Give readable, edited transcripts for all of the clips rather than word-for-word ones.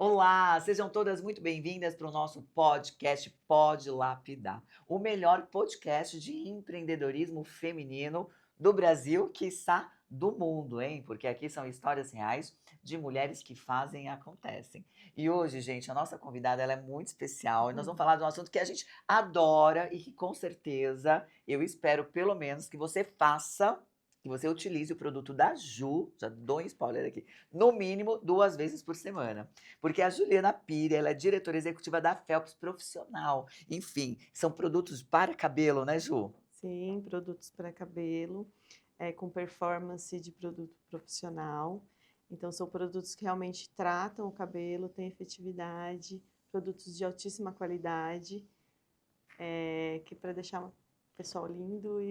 Olá, sejam todas muito bem-vindas para o nosso podcast Pode Lapidar, o melhor podcast de empreendedorismo feminino do Brasil, quiçá do mundo, hein? Porque aqui são histórias reais de mulheres que fazem e acontecem. E hoje, gente, a nossa convidada ela é muito especial e nós vamos Hum. falar de um assunto que a gente adora e que com certeza eu espero pelo menos que você faça, que você utilize o produto da Ju, já dou um spoiler aqui, no mínimo 2 vezes por semana. Porque a Juliana Pires, ela é diretora executiva da Phelps Profissional. Enfim, são produtos para cabelo, né, Ju? Sim, produtos para cabelo, com performance de produto profissional. Então, são produtos que realmente tratam o cabelo, têm efetividade, produtos de altíssima qualidade, que para deixar o pessoal lindo e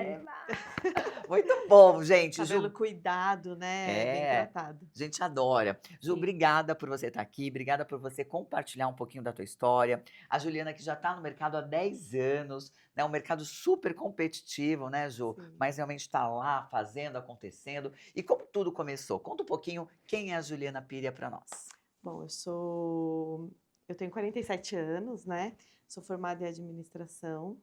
Muito bom, gente. cabelo Ju, cuidado, né? Bem é, tratado. a gente adora. Ju, Sim, obrigada por você estar aqui, obrigada por você compartilhar um pouquinho da tua história. A Juliana que já está no mercado há 10 anos, né, um mercado super competitivo, né, Ju? sim. Mas realmente está lá, fazendo, acontecendo. E como tudo começou? Conta um pouquinho quem é a Juliana Pires para nós. Bom, eu tenho 47 anos, né? Sou formada em administração.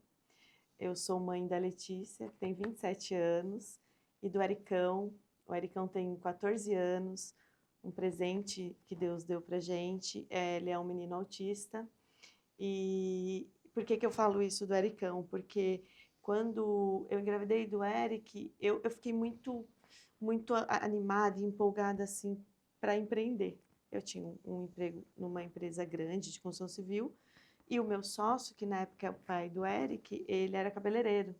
Eu sou mãe da Letícia, que tem 27 anos, e do Ericão. O Ericão tem 14 anos, um presente que Deus deu pra gente. Ele é um menino autista. E por que que eu falo isso do Ericão? Porque quando eu engravidei do Eric, eu fiquei muito animada e empolgada assim para empreender. Eu tinha um emprego numa empresa grande de construção civil e o meu sócio, que na época é o pai do Eric, ele era cabeleireiro.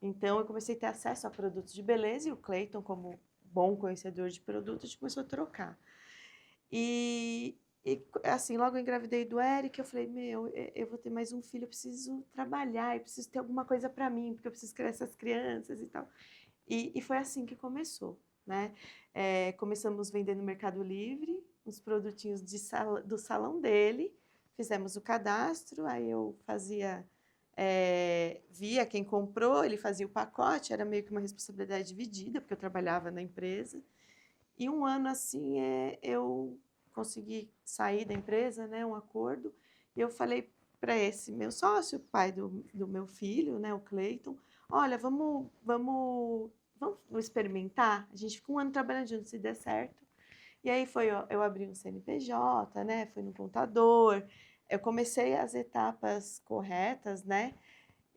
Então eu comecei a ter acesso a produtos de beleza e o Clayton, como bom conhecedor de produtos, a gente começou a trocar. E assim, logo eu engravidei do Eric, eu falei, meu, eu vou ter mais um filho, eu preciso trabalhar, eu preciso ter alguma coisa para mim, porque eu preciso criar essas crianças e tal. E foi assim que começou, né? Começamos vendendo no Mercado Livre, uns produtinhos do salão dele, fizemos o cadastro, aí eu fazia, via quem comprou, ele fazia o pacote, era meio que uma responsabilidade dividida, porque eu trabalhava na empresa. E um ano assim, eu consegui sair da empresa, né, um acordo, e eu falei para esse meu sócio, pai do meu filho, né, o Cleiton, olha, vamos experimentar? A gente fica um ano trabalhando junto, se der certo. E aí eu abri um CNPJ, né, fui no contador, eu comecei as etapas corretas, né,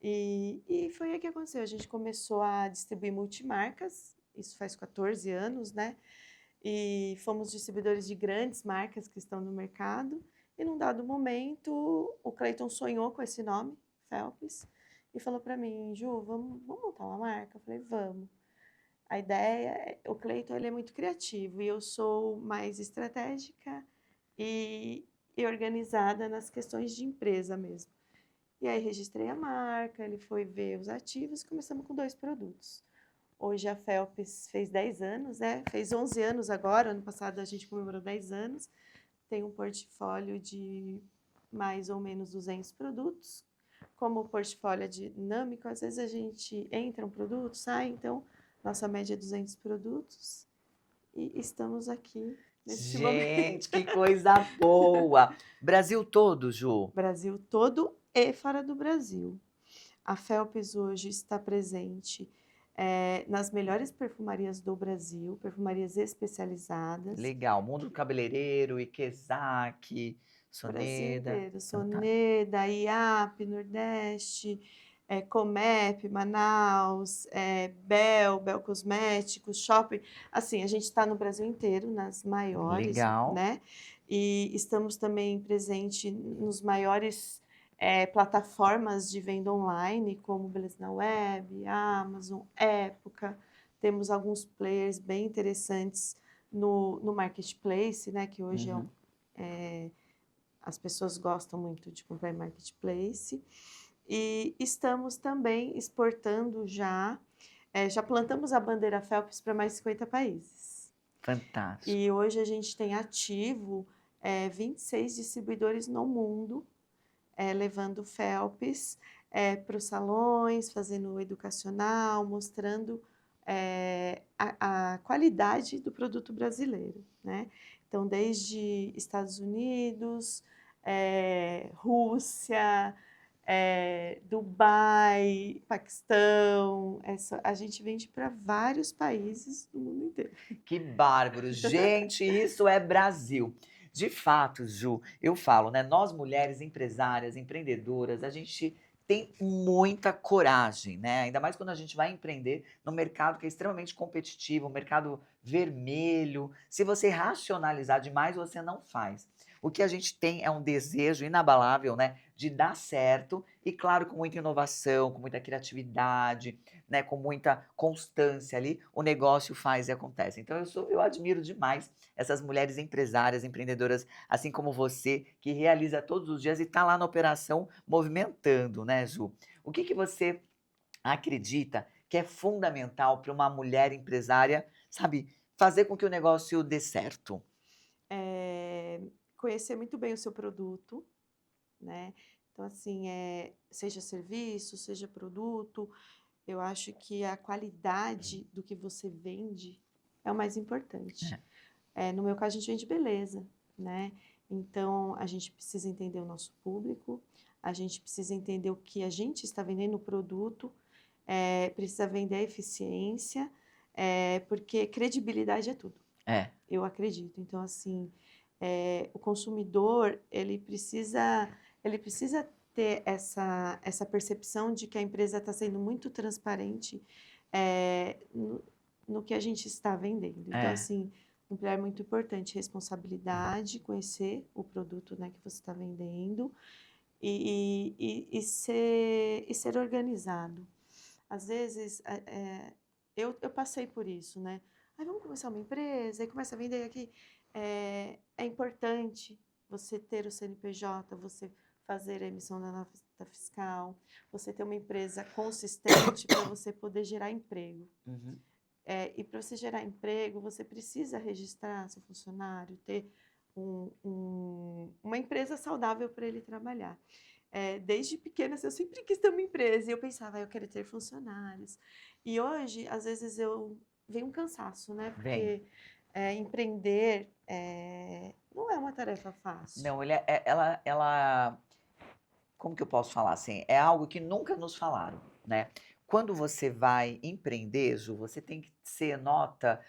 e foi aí que aconteceu. A gente começou a distribuir multimarcas, isso faz 14 anos, né? E fomos distribuidores de grandes marcas que estão no mercado. E num dado momento, o Clayton sonhou com esse nome, Phelps, e falou para mim, Ju, vamos montar uma marca? Eu falei, vamos. A ideia, o Clayton ele é muito criativo e eu sou mais estratégica e, e organizada nas questões de empresa mesmo. E aí registrei a marca, ele foi ver os ativos e começamos com 2 produtos. Hoje a Phelps fez 10 anos, né? Fez 11 anos agora, ano passado a gente comemorou 10 anos. Tem um portfólio de mais ou menos 200 produtos. Como o portfólio é dinâmico, às vezes a gente entra um produto, sai, então nossa média é 200 produtos e estamos aqui neste Gente, momento. que coisa boa! Brasil todo, Ju. Brasil todo e fora do Brasil. A Phelps hoje está presente nas melhores perfumarias do Brasil, perfumarias especializadas, Legal. Mundo Cabeleireiro, Ikezaki, Brasil Soneda. inteiro, Fanta- Soneda, IAP, Nordeste, Comep, Manaus, Bel Cosméticos, Shopping. Assim, a gente está no Brasil inteiro, nas maiores, Legal. né? E estamos também presente nos maiores plataformas de venda online, como Beleza na Web, Amazon, Época. Temos alguns players bem interessantes no marketplace, né? Que hoje Uhum. as pessoas gostam muito de comprar em marketplace. E estamos também exportando já plantamos a bandeira Phelps para mais 50 países. Fantástico. E hoje a gente tem ativo 26 distribuidores no mundo, levando Phelps para os salões, fazendo educacional, mostrando a qualidade do produto brasileiro, né? Então, desde Estados Unidos, Rússia, Dubai, Paquistão, a gente vende para vários países do mundo inteiro. Que bárbaro. Gente, isso é Brasil. De fato, Ju, eu falo, né? Nós mulheres empresárias, empreendedoras, a gente tem muita coragem, né? Ainda mais quando a gente vai empreender no mercado que é extremamente competitivo, um mercado vermelho. Se você racionalizar demais, você não faz. O que a gente tem é um desejo inabalável, né, de dar certo e, claro, com muita inovação, com muita criatividade, né, com muita constância ali, o negócio faz e acontece. Então eu admiro demais essas mulheres empresárias, empreendedoras, assim como você, que realiza todos os dias e está lá na operação movimentando, né, Ju? O que que você acredita que é fundamental para uma mulher empresária, sabe, fazer com que o negócio dê certo? Conhecer muito bem o seu produto, né? Então, assim, seja serviço, seja produto, eu acho que a qualidade do que você vende é o mais importante. É. No meu caso, a gente vende beleza, né? Então, a gente precisa entender o nosso público, a gente precisa entender o que a gente está vendendo no produto, precisa vender a eficiência, porque credibilidade é tudo, É. eu acredito. Então, assim, o consumidor, ele precisa ter essa percepção de que a empresa está sendo muito transparente no que a gente está vendendo. Então, É. assim, um pilar muito importante, responsabilidade, conhecer o produto, né, que você está vendendo e ser organizado. Às vezes, eu passei por isso, né? Aí vamos começar uma empresa, aí começa a vender aqui. É importante você ter o CNPJ, você fazer a emissão da nota fiscal, você ter uma empresa consistente para você poder gerar emprego. Uhum. E para você gerar emprego, você precisa registrar seu funcionário, ter uma empresa saudável para ele trabalhar. Desde pequena, assim, eu sempre quis ter uma empresa e eu pensava, eu quero ter funcionários. E hoje, às vezes, vem um cansaço, né? Vem. Porque empreender não é uma tarefa fácil. Não, ela, como que eu posso falar assim? É algo que nunca nos falaram, né? Quando você vai empreender, Ju, você tem que ser nota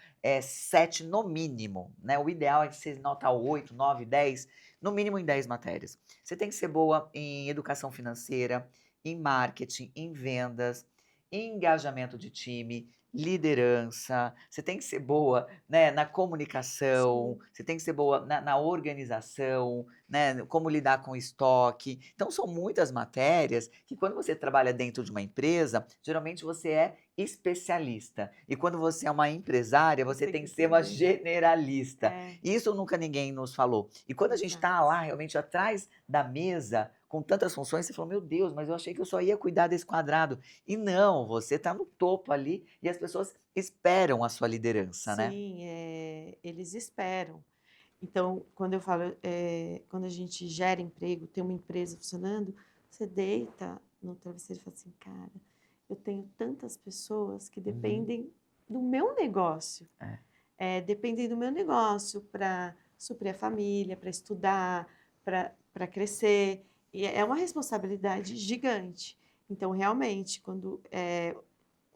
7 no mínimo, né? O ideal é que você nota 8, 9, 10, no mínimo em 10 matérias. Você tem que ser boa em educação financeira, em marketing, em vendas, em engajamento de time, liderança. Você tem que ser boa, né, na comunicação, Sim, você tem que ser boa na organização, né, como lidar com estoque. Então, são muitas matérias que, quando você trabalha dentro de uma empresa, geralmente você é especialista. E quando você é uma empresária, você você tem tem que que ser uma entender. generalista. É, Isso nunca ninguém nos falou. E quando a gente está exato. lá, realmente, atrás da mesa, com tantas funções, você falou: meu Deus, mas eu achei que eu só ia cuidar desse quadrado. E não, você está no topo ali e as pessoas esperam a sua liderança, né? Sim, eles esperam. Então, quando eu falo, quando a gente gera emprego, tem uma empresa funcionando, você deita no travesseiro e fala assim, cara, eu tenho tantas pessoas que Uhum. dependem do meu negócio. É. Dependem do meu negócio para suprir a família, para estudar, para crescer. E é uma responsabilidade gigante. Então, realmente,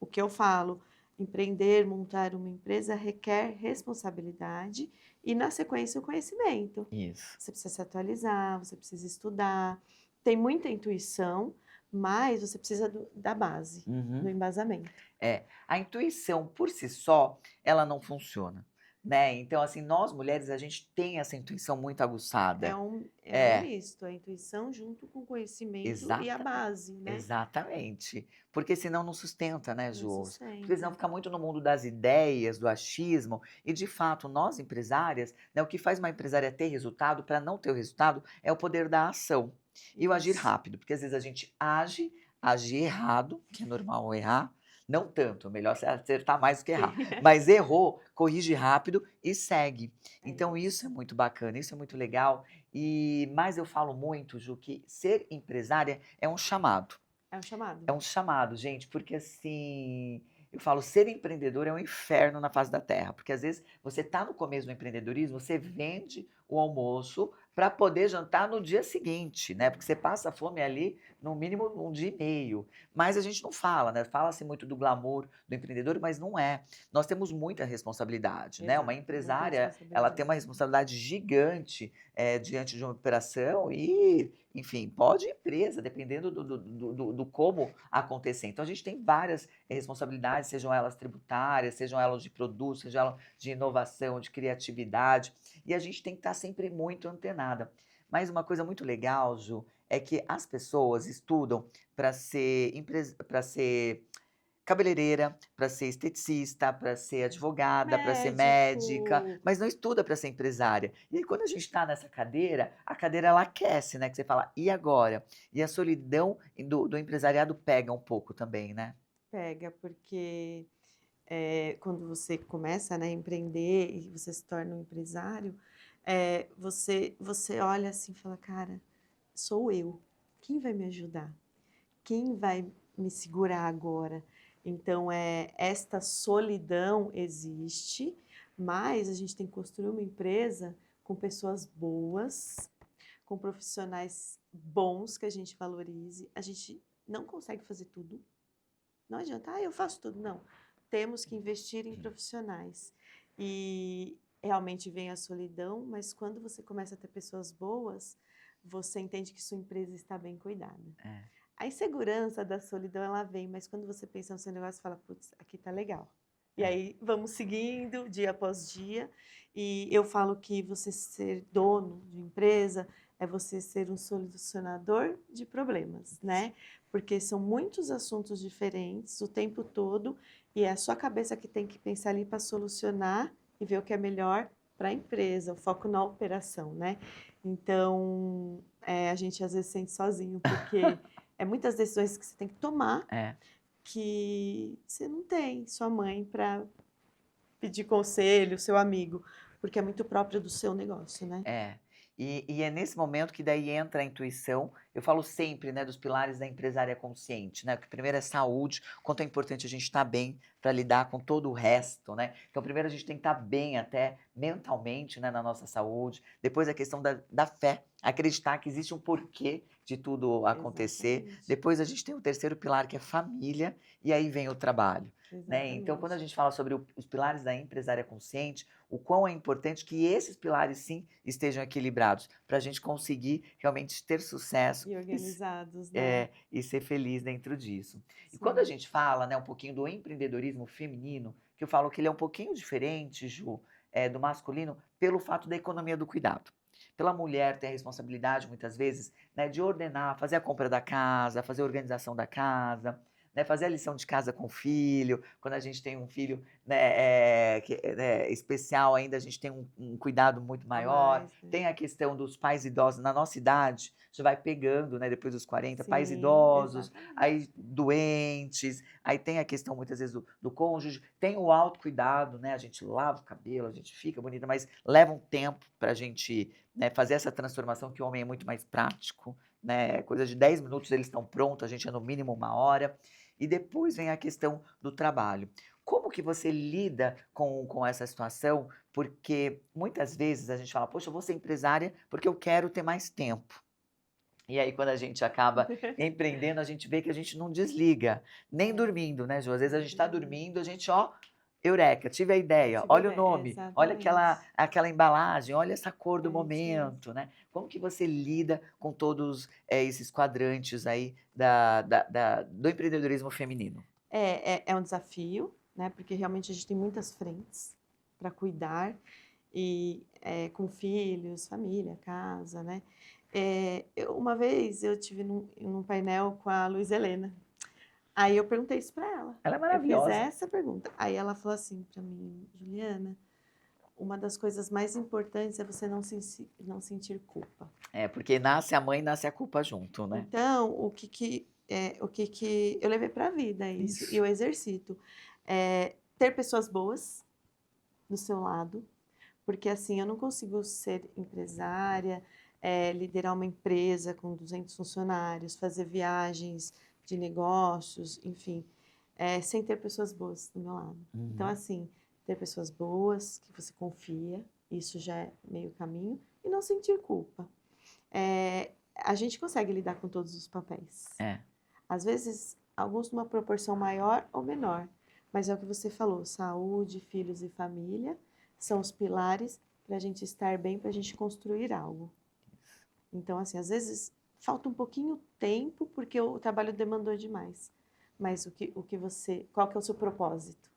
o que eu falo, empreender, montar uma empresa requer responsabilidade e, na sequência, o conhecimento. Isso. Você precisa se atualizar, você precisa estudar. Tem muita intuição, mas você precisa da base, do Uhum. embasamento. A intuição por si só, ela não funciona, né? Então, assim, nós mulheres, a gente tem essa intuição muito É aguçada. um É, misto, a intuição junto com o conhecimento e a exatamente. base, né? Exatamente. Porque senão não sustenta, né, Não Ju? Porque senão sustenta. fica muito no mundo das ideias, do achismo. E, de fato, nós empresárias, né, o que faz uma empresária ter resultado, para não ter o resultado, é o poder da ação. E o agir Isso. rápido. Porque às vezes a gente age errado, que é normal errar. Não tanto, melhor você acertar mais do que errar. Sim, Mas errou, corrige rápido e segue. é Então, isso é isso. muito bacana, isso é muito legal. Mas eu falo muito, Ju, que ser empresária é um chamado. É um chamado. É um chamado, gente, porque assim, Eu falo, ser empreendedor é um inferno na face da terra, porque às vezes você está no começo do empreendedorismo, você vende o almoço para poder jantar no dia seguinte, né? Porque você passa fome ali no mínimo um dia e meio. Mas a gente não fala, né? Fala-se muito do glamour do empreendedor, mas não é. Nós temos muita responsabilidade, né? Uma Exato, muita empresária, ela tem responsabilidade. uma responsabilidade gigante diante de uma operação e, enfim, pode ir presa, dependendo do como acontecer. Então, a gente tem várias responsabilidades, sejam elas tributárias, sejam elas de produto, sejam elas de inovação, de criatividade, e a gente tem que estar sempre muito antenada. Mas uma coisa muito legal, Ju, é que as pessoas estudam para ser cabeleireira, para ser esteticista, para ser advogada, para ser médica, Médico. mas não estuda para ser empresária. E aí, quando a gente está nessa cadeira, a cadeira ela aquece, né? Que você fala, e agora? E a solidão do empresariado pega um pouco também, né? Pega, porque quando você começa, né, a empreender e você se torna um empresário, você olha assim e fala, cara, sou eu. Quem vai me ajudar? Quem vai me segurar agora? Então, esta solidão existe, mas a gente tem que construir uma empresa com pessoas boas, com profissionais bons que a gente valorize. A gente não consegue fazer tudo. Não adianta, eu faço tudo. Não. Temos que investir em profissionais. E realmente vem a solidão, mas quando você começa a ter pessoas boas, você entende que sua empresa está bem cuidada. É. A insegurança da solidão, ela vem, mas quando você pensa no seu negócio, você fala, putz, aqui tá legal. E É. aí vamos seguindo dia após dia. E eu falo que você ser dono de empresa é você ser um solucionador de problemas, né? Porque são muitos assuntos diferentes o tempo todo e é a sua cabeça que tem que pensar ali para solucionar e ver o que é melhor para a empresa, o foco na operação, né? Então, a gente às vezes se sente sozinho, porque muitas decisões que você tem que tomar É. que você não tem sua mãe para pedir conselho, seu amigo, porque é muito próprio do seu negócio, né? É. E é nesse momento que daí entra a intuição. Eu falo sempre, né, dos pilares da empresária consciente, né? Que primeiro é saúde, quanto é importante a gente estar bem para lidar com todo o resto, né? Então, primeiro a gente tem que estar bem até mentalmente, né, na nossa saúde. Depois a questão da fé, acreditar que existe um porquê de tudo acontecer. Exatamente, Depois a gente tem o terceiro pilar, que é família, e aí vem o trabalho. Né? Então, quando a exatamente. gente fala sobre os pilares da empresária consciente, o quão é importante que esses pilares, sim, estejam equilibrados, para a gente conseguir realmente ter sucesso E organizados, né? e ser feliz dentro disso. E quando a Sim. gente fala, né, um pouquinho do empreendedorismo feminino, que eu falo que ele é um pouquinho diferente, Ju, do masculino, pelo fato da economia do cuidado. Pela mulher ter a responsabilidade, muitas vezes, né, de ordenar, fazer a compra da casa, fazer a organização da casa, né, fazer a lição de casa com o filho. Quando a gente tem um filho, né, especial ainda, a gente tem um cuidado muito A maior. mais, né? Tem a questão dos pais idosos. Na nossa idade, já vai pegando, né, depois dos 40, pais Sim, idosos, exatamente. aí doentes, aí tem a questão muitas vezes do cônjuge, tem o autocuidado, né? A gente lava o cabelo, a gente fica bonita, mas leva um tempo para a gente, né, fazer essa transformação, que o homem é muito mais prático, né? Coisa de 10 minutos eles estão prontos, a gente é no mínimo 1 hora. E depois vem a questão do trabalho. Como que você lida com essa situação? Porque muitas vezes a gente fala, poxa, eu vou ser empresária porque eu quero ter mais tempo. E aí, quando a gente acaba empreendendo, a gente vê que a gente não desliga, nem É, dormindo, né, Ju? Às vezes a gente está exatamente. dormindo, a gente, ó, eureka, tive a ideia, Tive olha o ideia, nome, olha exatamente. aquela embalagem, olha essa cor do É isso mesmo. momento, né? Como que você lida com todos esses quadrantes aí do empreendedorismo feminino? É um desafio, né? Porque realmente a gente tem muitas frentes para cuidar e com filhos, família, casa, né? Uma vez eu tive num painel com a Luiz Helena. Aí eu perguntei isso para ela. Ela é Eu fiz maravilhosa. essa pergunta. Aí ela falou assim para mim, Juliana, uma das coisas mais importantes é você não sentir culpa. É, porque nasce a mãe, nasce a culpa junto, né? Então, o que que eu levei para a vida é isso, e Isso. eu exercito. Ter pessoas boas do seu lado, porque assim, eu não consigo ser empresária, liderar uma empresa com 200 funcionários, fazer viagens de negócios, enfim, sem ter pessoas boas do meu lado. Então, Uhum. assim, ter pessoas boas, que você confia, isso já é meio caminho, e não sentir culpa. A gente consegue lidar com todos os papéis. É. Às vezes, alguns numa proporção maior ou menor. Mas é o que você falou: saúde, filhos e família são os pilares para a gente estar bem, para a gente construir algo. Então, assim, às vezes falta um pouquinho tempo porque o trabalho demandou demais. Mas qual que é o seu propósito?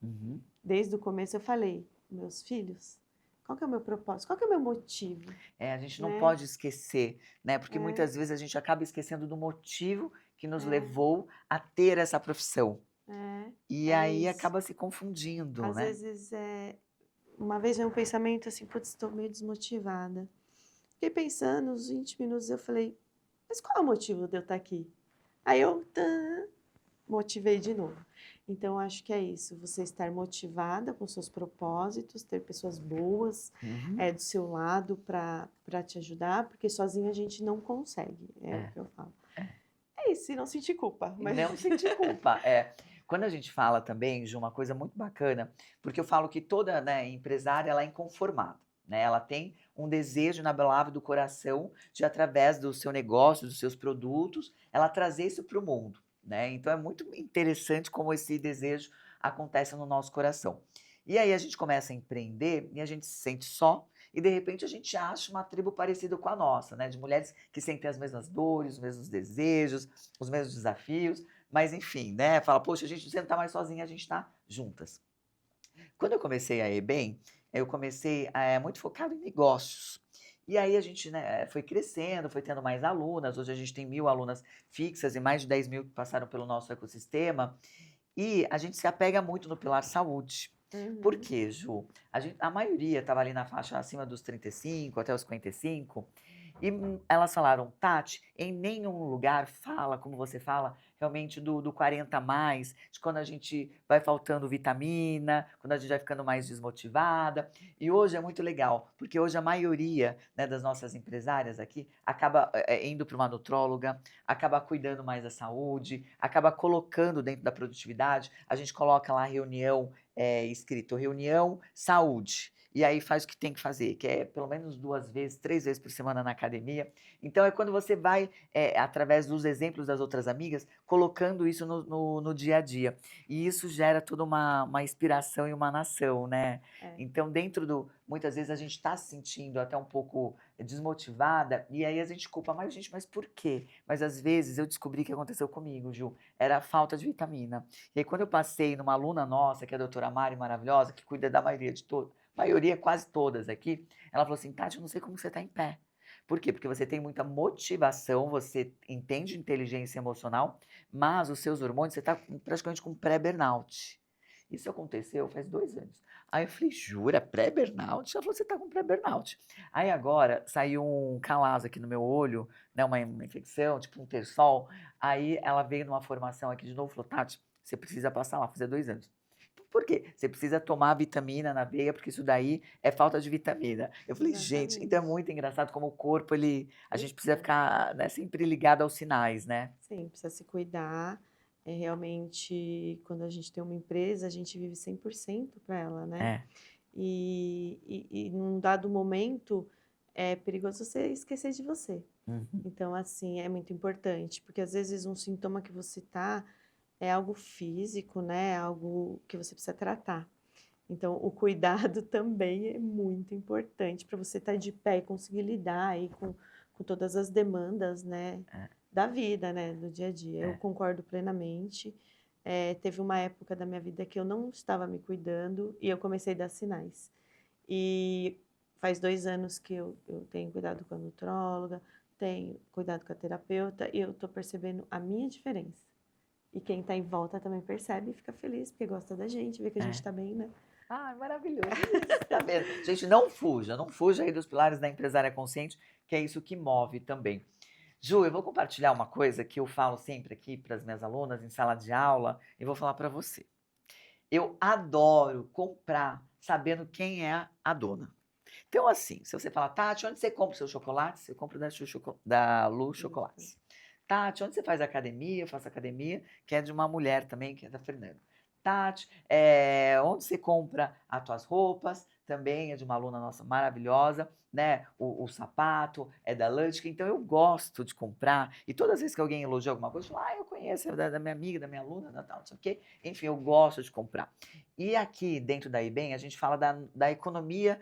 Uhum. Desde o começo eu falei, meus filhos, qual que é o meu propósito? Qual que é o meu motivo, A gente não né? pode esquecer, né? Porque É, muitas vezes a gente acaba esquecendo do motivo que nos é, levou a ter essa profissão. é, E é aí isso. acaba se confundindo, Às né? vezes, uma vez veio um pensamento assim, putz, estou meio desmotivada. Fiquei pensando, uns 20 minutos, eu falei, mas qual é o motivo de eu estar aqui? Aí eu motivei de novo. Então, acho que é isso, você estar motivada com seus propósitos, ter pessoas boas Uhum. do seu lado para te ajudar, porque sozinha a gente não consegue, é o É. que eu falo. É isso, e não sentir culpa, E mas não sentir culpa. Quando a gente fala também de uma coisa muito bacana, porque eu falo que toda, né, empresária ela é inconformada, né? Ela tem um desejo inabalável do coração de, através do seu negócio, dos seus produtos, ela trazer isso para o mundo, né? Então é muito interessante como esse desejo acontece no nosso coração. E aí a gente começa a empreender e a gente se sente só, e de repente a gente acha uma tribo parecida com a nossa, né? De mulheres que sentem as mesmas dores, os mesmos desejos, os mesmos desafios, mas enfim, né? Fala, poxa, a gente você não tá mais sozinha, a gente tá juntas. Quando eu comecei a EBEM, eu comecei muito focado em negócios. E aí a gente, né, foi crescendo, foi tendo mais alunas. Hoje a gente tem 1.000 alunas fixas e mais de 10.000 que passaram pelo nosso ecossistema. E a gente se apega muito no pilar saúde. Por uhum, quê, Ju? A maioria estava ali na faixa acima dos 35 até os 55. E elas falaram, Tati, em nenhum lugar fala, como você fala, realmente do 40 a mais, de quando a gente vai faltando vitamina, quando a gente vai ficando mais desmotivada. E hoje é muito legal, porque hoje a maioria, né, das nossas empresárias aqui acaba indo para uma nutróloga, acaba cuidando mais da saúde, acaba colocando dentro da produtividade. A gente coloca lá reunião escrito reunião saúde. E aí faz o que tem que fazer, que é pelo menos 2 vezes, 3 vezes por semana na academia. Então é quando você vai, através dos exemplos das outras amigas, colocando isso no dia a dia. E isso gera toda uma inspiração e uma nação, né? é, Então, muitas vezes a gente está se sentindo até um pouco desmotivada, e aí a gente culpa, mas gente, mas por quê? Mas às vezes eu descobri o que aconteceu comigo, Ju, era a falta de vitamina. E aí quando eu passei numa aluna nossa, que é a doutora Mari, maravilhosa, que cuida da maioria de todos, maioria, quase todas aqui, ela falou assim, Tati, eu não sei como você está em pé. Por quê? Porque você tem muita motivação, você entende inteligência emocional, mas os seus hormônios, você está praticamente com pré-burnout. Isso aconteceu faz 2 anos. Aí eu falei, jura, pré-burnout? Ela falou, você está com pré-burnout. Aí agora saiu um calazo aqui no meu olho, né, uma infecção, tipo um terçol. Aí ela veio numa formação aqui de novo e falou, Tati, você precisa passar lá, fazer 2 anos. Por quê? Você precisa tomar vitamina na veia, porque isso daí é falta de vitamina. Eu falei, gente, então é exatamente. muito engraçado como o corpo, a gente precisa Responde. ficar, né, sempre ligado aos sinais, né? Sim, precisa se cuidar. É realmente, quando a gente tem uma empresa, a gente vive 100% para ela, né? É. E num dado momento, é perigoso você esquecer de você. Uhum. Então, assim, é muito importante, porque às vezes um sintoma que você tá é algo físico, né? Algo que você precisa tratar. Então, o cuidado também é muito importante para você estar de pé e conseguir lidar aí com todas as demandas, né, É, da vida, né, do dia a dia. Eu é. concordo plenamente. Teve uma época da minha vida que eu não estava me cuidando e eu comecei a dar sinais. E faz 2 anos que eu tenho cuidado com a nutróloga, tenho cuidado com a terapeuta e eu estou percebendo a minha diferença. E quem está em volta também percebe e fica feliz, porque gosta da gente, vê que a gente É. está bem, né? Ah, maravilhoso isso, tá vendo? Gente, não fuja aí dos pilares da empresária consciente, que é isso que move também. Ju, eu vou compartilhar uma coisa que eu falo sempre aqui para as minhas alunas em sala de aula e vou falar para você. Eu adoro comprar sabendo quem é a dona. Então, assim, se você falar, Tati, onde você compra o seu chocolate? Você compra da Lu Isso. Chocolates. Tati, onde você faz academia? Eu faço academia, que é de uma mulher também, que é da Fernanda. Tati, onde você compra as tuas roupas? Também é de uma aluna nossa maravilhosa, né? O sapato é da Ludic, então eu gosto de comprar. E todas as vezes que alguém elogia alguma coisa, eu falo, eu conheço, é da minha amiga, da minha aluna, da tal, não sei o quê. Enfim, eu gosto de comprar. E aqui dentro da IBEM, a gente fala da economia,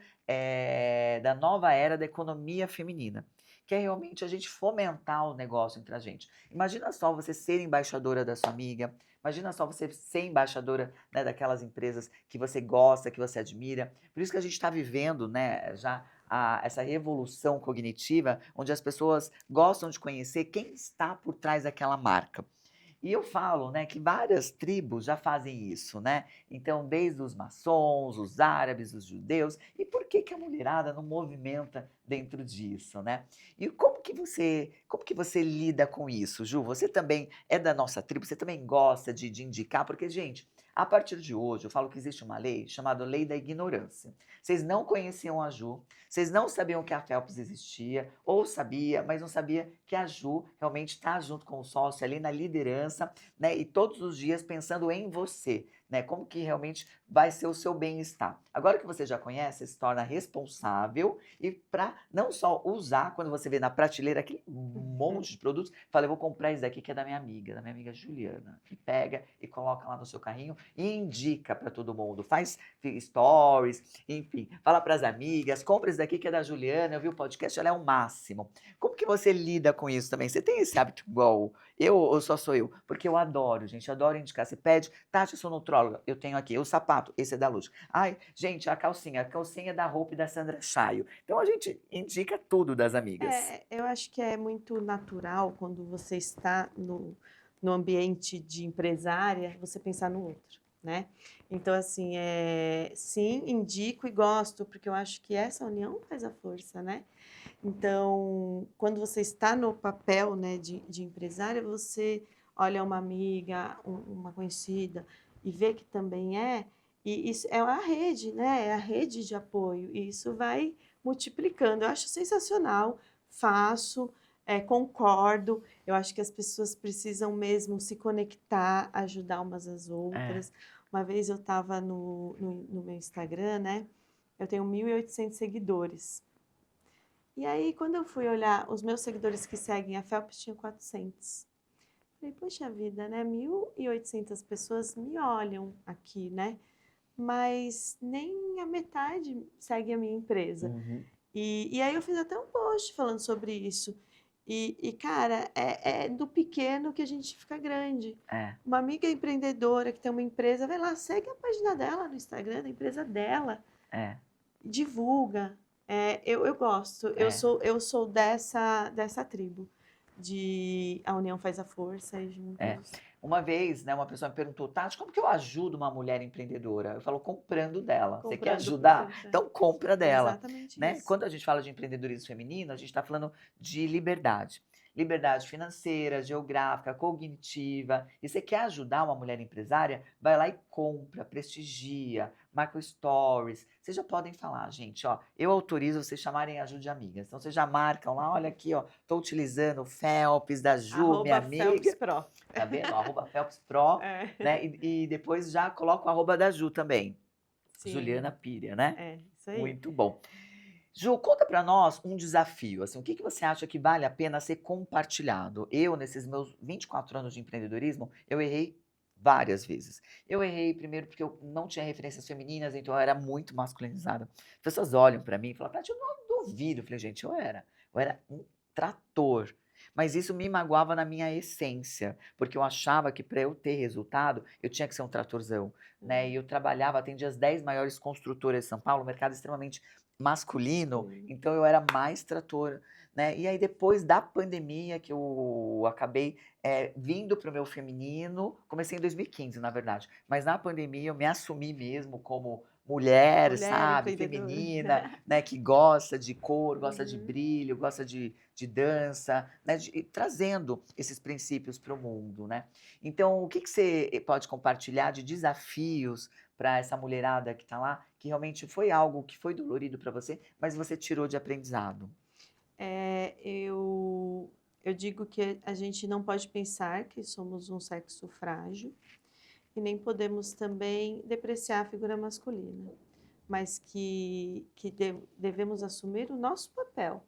da nova era da economia feminina, que é realmente a gente fomentar o negócio entre a gente. Imagina só você ser embaixadora da sua amiga, imagina só você ser embaixadora, né, daquelas empresas que você gosta, que você admira. Por isso que a gente está vivendo, né, já essa revolução cognitiva, onde as pessoas gostam de conhecer quem está por trás daquela marca. E eu falo, né, que várias tribos já fazem isso, né? Então, desde os maçons, os árabes, os judeus, e por que que a mulherada não movimenta dentro disso, né? E como que você lida com isso, Ju? Você também é da nossa tribo, você também gosta de indicar, porque, gente, a partir de hoje, eu falo que existe uma lei chamada Lei da Ignorância. Vocês não conheciam a Ju, vocês não sabiam que a Phelps existia, ou sabia, mas não sabia que a Ju realmente está junto com o sócio ali na liderança, né? E todos os dias pensando em você, né? Como que realmente vai ser o seu bem-estar. Agora que você já conhece, você se torna responsável e para não só usar quando você vê na prateleira aquele monte de produtos, fala, eu vou comprar isso daqui que é da minha amiga Juliana. E pega e coloca lá no seu carrinho e indica para todo mundo. Faz stories, enfim, fala para as amigas, compra isso daqui que é da Juliana, eu vi o podcast, ela é o máximo. Como que você lida com isso também? Você tem esse hábito igual eu ou só sou eu? Porque eu adoro, gente, adoro indicar. Você pede, Tati, eu sou nutróloga, eu tenho aqui. O sapato, esse é da Luz. Ai, gente, a calcinha é da roupa e da Sandra Chayo. Então a gente indica tudo das amigas. Eu acho que é muito natural quando você está no ambiente de empresária, você pensar no outro, né? Então, assim, sim, indico e gosto, porque eu acho que essa união faz a força, né? Então, quando você está no papel, né, de empresária, você olha uma amiga, uma conhecida, e vê que também e isso é a rede, né? É a rede de apoio, e isso vai multiplicando. Eu acho sensacional, faço, concordo. Eu acho que as pessoas precisam mesmo se conectar, ajudar umas às É, outras. Uma vez eu estava no meu Instagram, né? Eu tenho 1.800 seguidores. E aí, quando eu fui olhar, os meus seguidores que seguem a Phelps tinham 400. Falei, poxa vida, né? 1.800 pessoas me olham aqui, né? Mas nem a metade segue a minha empresa. uhum, E aí eu fiz até um post falando sobre isso. Cara, é do pequeno que a gente fica grande. é, Uma amiga empreendedora que tem uma empresa, vai lá, segue a página dela no Instagram, da empresa dela, é, divulga. Eu gosto, é. eu sou dessa tribo, de a união faz a força e É. juntos Uma vez, né, uma pessoa me perguntou, Tati, como que eu ajudo uma mulher empreendedora? Eu falo, comprando dela. Você quer comprando ajudar? produto. Então compra É dela, exatamente né? isso. Quando a gente fala de empreendedorismo feminino, a gente está falando de liberdade. Liberdade financeira, geográfica, cognitiva. E você quer ajudar uma mulher empresária? Vai lá e compra, prestigia, marca stories. Vocês já podem falar, gente, ó, eu autorizo vocês chamarem a Ju de amigas. Então vocês já marcam lá, olha aqui, ó, tô utilizando o Phelps da Ju, minha Arroba Phelps amiga. Pro. Tá vendo? Arroba Phelps Pro, É, né? E depois já coloca o arroba da Ju também. Juliana sim, Píria, né? isso aí. Muito bom. Ju, conta pra nós um desafio, assim, o que que você acha que vale a pena ser compartilhado? Eu, nesses meus 24 anos de empreendedorismo, eu errei várias vezes. Eu errei primeiro porque eu não tinha referências femininas, então eu era muito masculinizada. As pessoas olham pra mim e falam, Tati, eu não duvido. Eu falei, gente, eu era um trator. Mas isso me magoava na minha essência, porque eu achava que para eu ter resultado, eu tinha que ser um tratorzão, né? E eu trabalhava, atendia as 10 maiores construtoras de São Paulo, um mercado extremamente masculino, Masculino. então eu era mais trator, né? E aí depois da pandemia que eu acabei vindo para o meu feminino, comecei em 2015, na verdade, mas na pandemia eu me assumi mesmo como mulher, Mulher sabe, empreendedora. feminina, né, que gosta de cor, gosta de Uhum. brilho, gosta de dança, né, e trazendo esses princípios para o mundo, né? Então, o que que você pode compartilhar de desafios para essa mulherada que está lá, que realmente foi algo que foi dolorido para você, mas você tirou de aprendizado? É, eu digo que a gente não pode pensar que somos um sexo frágil e nem podemos também depreciar a figura masculina, mas que devemos assumir o nosso papel.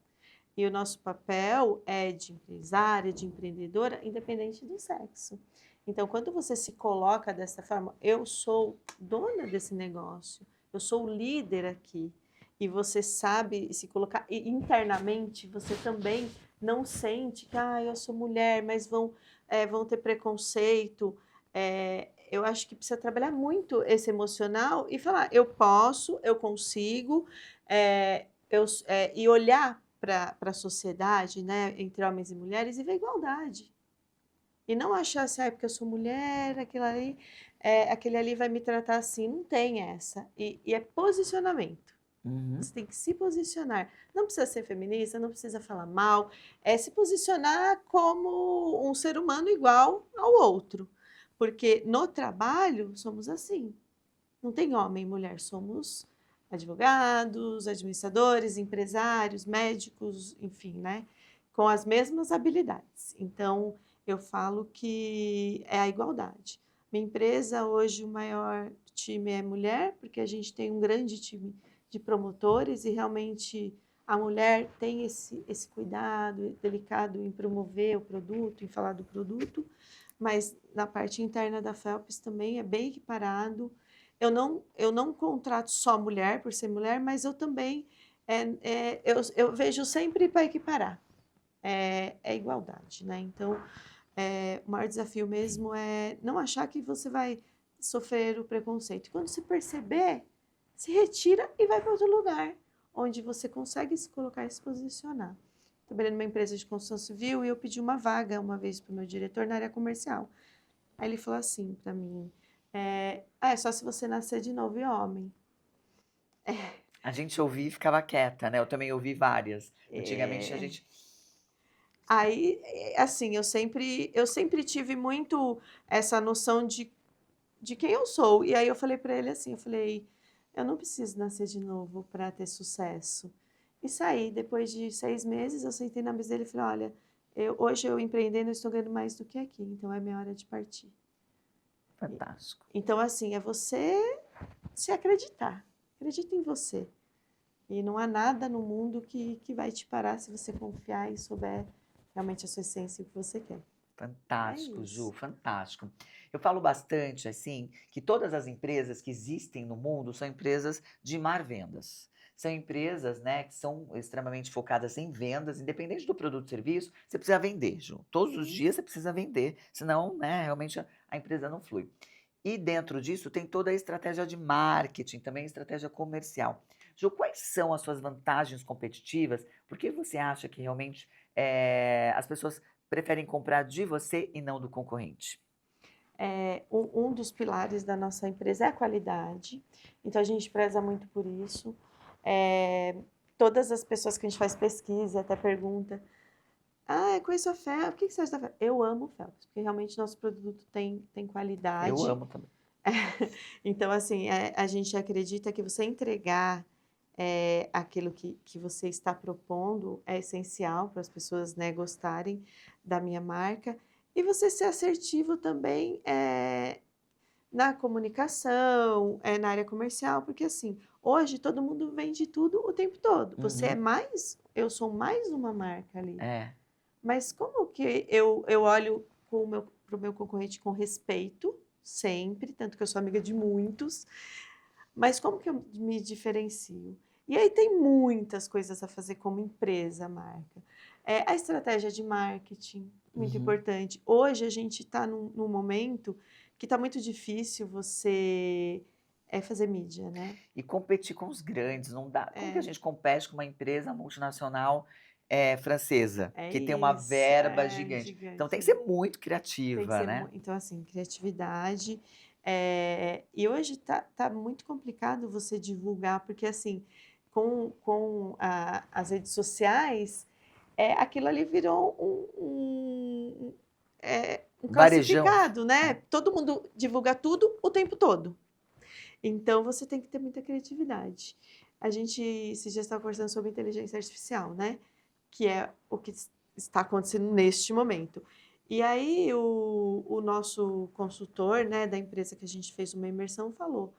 E o nosso papel é de empresária, de empreendedora, independente do sexo. Então, quando você se coloca dessa forma, eu sou dona desse negócio, eu sou o líder aqui, e você sabe se colocar, e internamente você também não sente que eu sou mulher, mas vão ter preconceito. Eu acho que precisa trabalhar muito esse emocional e falar, eu posso, eu consigo, e olhar para a sociedade, né, entre homens e mulheres, e ver igualdade. E não achar assim, porque eu sou mulher, aquele ali vai me tratar assim. Não tem essa. E é posicionamento. Uhum. Você tem que se posicionar. Não precisa ser feminista, não precisa falar mal. É se posicionar como um ser humano igual ao outro. Porque no trabalho somos assim. Não tem homem e mulher, somos advogados, administradores, empresários, médicos, enfim, né? Com as mesmas habilidades. Então, eu falo que é a igualdade. Minha empresa, hoje, o maior time é mulher, porque a gente tem um grande time de promotores e realmente a mulher tem esse cuidado delicado em promover o produto, em falar do produto, mas na parte interna da Phelps também é bem equiparado. Eu não contrato só mulher por ser mulher, mas eu também eu vejo sempre para equiparar. É igualdade, né? Então, o maior desafio mesmo é não achar que você vai sofrer o preconceito. Quando se perceber, se retira e vai para outro lugar, onde você consegue se colocar e se posicionar. Trabalhei numa empresa de construção civil e eu pedi uma vaga uma vez para o meu diretor na área comercial. Aí ele falou assim para mim, é só se você nascer de novo e homem. A gente ouvia e ficava quieta, né? Eu também ouvi várias. Antigamente a É, gente. Aí, assim, eu sempre tive muito essa noção de quem eu sou. E aí eu falei para ele assim, eu não preciso nascer de novo para ter sucesso. E saí, depois de 6 meses, eu sentei na mesa dele e falei, olha, hoje eu empreendendo, eu estou ganhando mais do que aqui, então é minha hora de partir. Fantástico. Então, assim, é você se acreditar. Acredita em você. E não há nada no mundo que vai te parar se você confiar e souber realmente a sua essência e o que você quer. É Fantástico, Ju, isso. fantástico. Eu falo bastante, assim, que todas as empresas que existem no mundo são empresas de mar vendas. São empresas, né, que são extremamente focadas em vendas, independente do produto ou serviço, você precisa vender, Ju. Todos os Sim. dias você precisa vender, senão, né, realmente a empresa não flui. E dentro disso tem toda a estratégia de marketing, também a estratégia comercial. Ju, quais são as suas vantagens competitivas? Por que você acha que realmente as pessoas preferem comprar de você e não do concorrente? Um dos pilares da nossa empresa é a qualidade, então a gente preza muito por isso. É, Todas as pessoas que a gente faz pesquisa até pergunta, conheço a Phelps, o que você acha da Phelps? Eu amo Phelps, porque realmente nosso produto tem Eu qualidade. amo também. Então, assim, a gente acredita que você entregar aquilo que você está propondo é essencial para as pessoas, né, gostarem da minha marca. E você ser assertivo também na comunicação, na área comercial, porque assim, hoje todo mundo vende tudo o tempo todo. Uhum. Eu sou mais uma marca ali. É. Mas como que eu olho para o meu concorrente com respeito, sempre, tanto que eu sou amiga de muitos, mas como que eu me diferencio? E aí tem muitas coisas a fazer como empresa, marca. A estratégia de marketing, muito Uhum. importante. Hoje a gente está num momento que está muito difícil você fazer mídia, né? E competir com os grandes, não dá. Como que a É, gente compete com uma empresa multinacional francesa, é que tem uma isso, verba gigante? Então tem que gigante. ser muito Tem que criativa, ser né? então, assim, criatividade. E hoje tá muito complicado você divulgar, porque, assim, com as redes sociais, aquilo ali virou um Varejão. classificado, né? Todo mundo divulga tudo o tempo todo. Então, você tem que ter muita criatividade. A gente esses dias estava conversando sobre inteligência artificial, né? Que é o que está acontecendo neste momento. E aí o nosso consultor, né, da empresa que a gente fez uma imersão falou,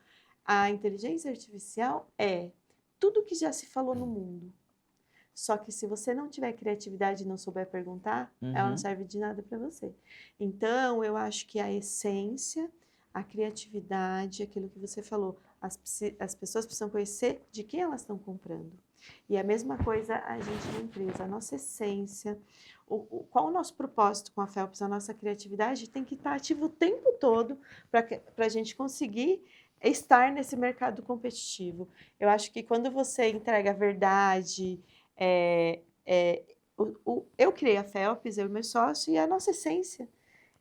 a inteligência artificial é tudo que já se falou no mundo. Só que se você não tiver criatividade e não souber perguntar, ela não Uhum. serve de nada para você. Então, eu acho que a essência, a criatividade, aquilo que você falou, as pessoas precisam conhecer de quem elas estão comprando. E a mesma coisa a gente na empresa, a nossa essência, qual o nosso propósito com a Phelps, a nossa criatividade tem que estar ativa o tempo todo para a gente conseguir estar nesse mercado competitivo. Eu acho que quando você entrega a verdade, é, é, eu criei a Phelps, eu e meu sócio, e a nossa essência.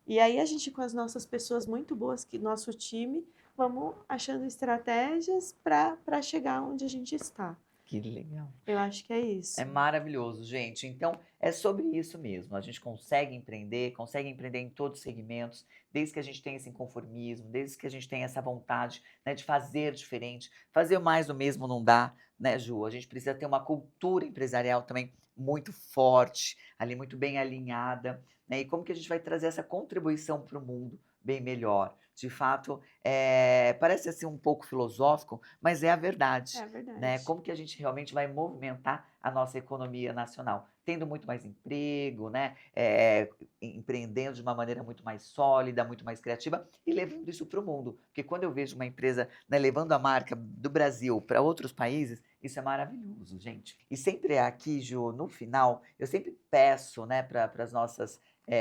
E aí a gente, com as nossas pessoas muito boas, que nosso time, vamos achando estratégias para chegar onde a gente está. Que legal. Eu acho que é É isso. maravilhoso, gente. Então, é sobre isso mesmo. A gente consegue empreender em todos os segmentos, desde que a gente tenha esse inconformismo, desde que a gente tenha essa vontade, né, de fazer diferente. Fazer mais do mesmo não dá, né, Ju? A gente precisa ter uma cultura empresarial também muito forte, ali muito bem alinhada, né? E como que a gente vai trazer essa contribuição para o mundo bem melhor? De fato, parece assim um pouco filosófico, mas é a verdade, É né? verdade. Como que a gente realmente vai movimentar a nossa economia nacional, tendo muito mais emprego, né? Empreendendo de uma maneira muito mais sólida, muito mais criativa e levando isso para o mundo. Porque quando eu vejo uma empresa, né, levando a marca do Brasil para outros países, isso é maravilhoso, gente. E sempre aqui, Ju, no final, eu sempre peço, né, para as nossas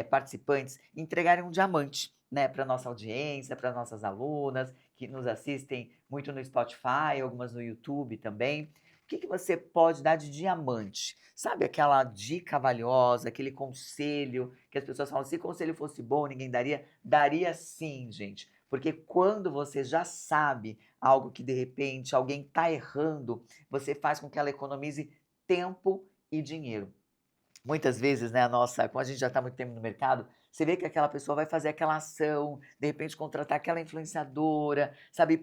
participantes entregarem um diamante, né, para nossa audiência, para nossas alunas que nos assistem muito no Spotify, algumas no YouTube também. O que você pode dar de diamante? Sabe aquela dica valiosa, aquele conselho que as pessoas falam, se conselho fosse bom, ninguém daria? Daria sim, gente. Porque quando você já sabe algo que de repente alguém está errando, você faz com que ela economize tempo e dinheiro. Muitas vezes, né, como a gente já está muito tempo no mercado, você vê que aquela pessoa vai fazer aquela ação, de repente contratar aquela influenciadora, sabe,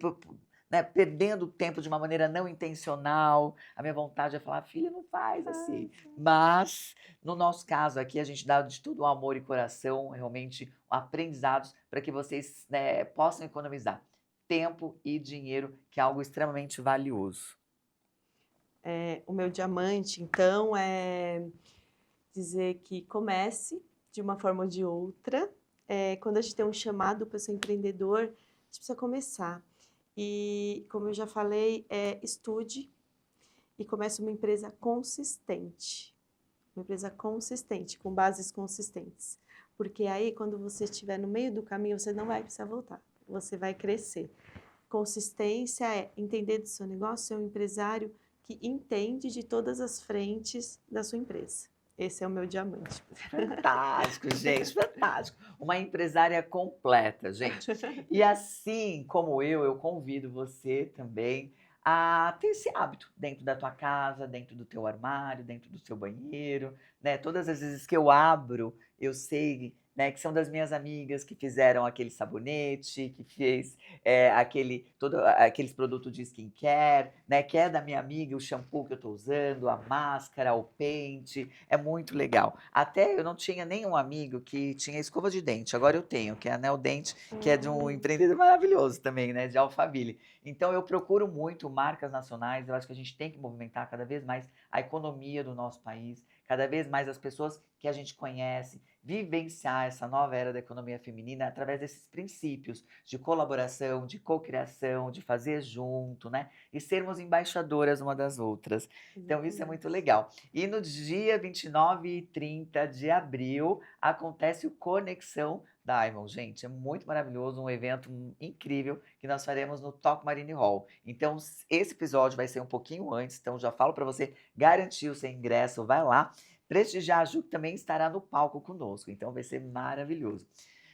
né, perdendo tempo de uma maneira não intencional. A minha vontade é falar, filha, não faz assim. Mas, no nosso caso aqui, a gente dá de tudo o amor e coração, realmente, aprendizados para que vocês, né, possam economizar tempo e dinheiro, que é algo extremamente valioso. O meu diamante, então, é dizer que comece de uma forma ou de outra. Quando a gente tem um chamado para ser empreendedor, a gente precisa começar. E, como eu já falei, estude e comece uma empresa consistente. Uma empresa consistente, com bases consistentes. Porque aí, quando você estiver no meio do caminho, você não vai precisar voltar. Você vai crescer. Consistência é entender do seu negócio, ser um empresário que entende de todas as frentes da sua empresa. Esse é o meu diamante. Fantástico, gente, fantástico. Uma empresária completa, gente. E assim como eu convido você também a ter esse hábito dentro da tua casa, dentro do teu armário, dentro do seu banheiro, né? Todas as vezes que eu abro, eu sei, né, que são das minhas amigas que fizeram aquele sabonete, que fez aqueles produtos de skincare, né? Que é da minha amiga, o shampoo que eu estou usando, a máscara, o pente. É muito legal. Até eu não tinha nenhum amigo que tinha escova de dente. Agora eu tenho, que é a Neo Dente, que é de um empreendedor maravilhoso também, né? De Alphaville. Então eu procuro muito marcas nacionais. Eu acho que a gente tem que movimentar cada vez mais a economia do nosso país, cada vez mais as pessoas que a gente conhece, vivenciar essa nova era da economia feminina através desses princípios de colaboração, de cocriação, de fazer junto, né? E sermos embaixadoras uma das outras. Então isso é muito Exatamente. legal. E no dia 29 e 30 de abril acontece o Conexão Diamond, gente. É muito maravilhoso, um evento incrível que nós faremos no Talk Marine Hall. Então, esse episódio vai ser um pouquinho antes, então já falo para você garantir o seu ingresso, vai lá. Prestigiar a Ju, que também estará no palco conosco, então vai ser maravilhoso.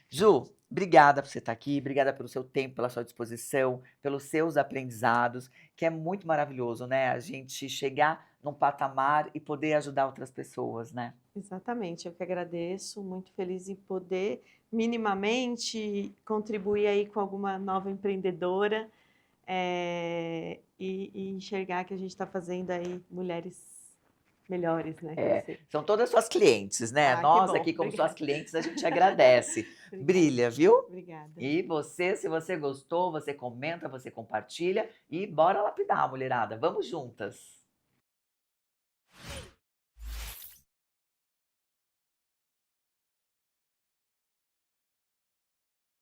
Ju, obrigada por você estar aqui, obrigada pelo seu tempo, pela sua disposição, pelos seus aprendizados, que é muito maravilhoso, né? A gente chegar num patamar e poder ajudar outras pessoas, né? Exatamente, eu que agradeço, muito feliz em poder minimamente contribuir aí com alguma nova empreendedora e enxergar que a gente está fazendo aí mulheres melhores, né? É, Sim. são todas suas clientes, né? Ah, que Nós bom. aqui, como suas Obrigada. clientes, a gente agradece. Obrigada. Brilha, viu? Obrigada. E você, se você gostou, você comenta, você compartilha e bora lapidar, mulherada. Vamos juntas.